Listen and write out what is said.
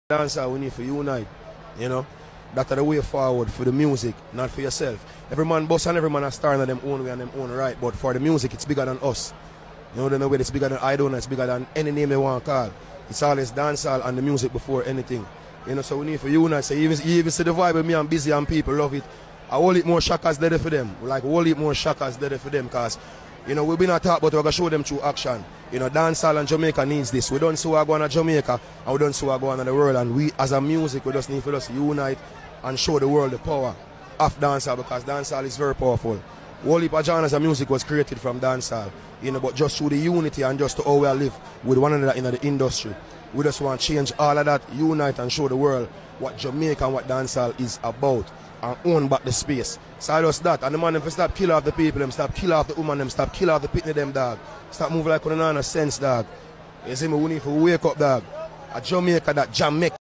Dancehall, we need to unite, you know. That's the way forward for the music, not for yourself. Every man boss and every man a star in them own way and them own right, but for the music, it's bigger than us. You know, they know it's bigger than I don't know, it's bigger than any name they want to call. It's always dancehall and the music before anything. You know, so we need to unite. So you even see the vibe with me and Busy and people love it. I will eat more shakas there for them. Like, we'll eat more shakas there for them because, you know, we've been a talk, but we're going to show them through action. You know, dancehall and Jamaica needs this. We don't see what going on Jamaica and we don't see what going on in the world. And we, as a music, we just need to just unite and show the world the power of dancehall because dancehall is very powerful. Whole heap of genres of music was created from dancehall, you know, but just through the unity and just to how we live with one another in the industry. We just want to change all of that, unite and show the world what Jamaica and what dancehall is about and own back the space. So just that, and the man them stop kill off the people, them stop kill off the woman, them stop kill off the pitney them dog. Stop moving like on a sense dog. You see me, we need to wake up dog. A Jamaica that Jamaica.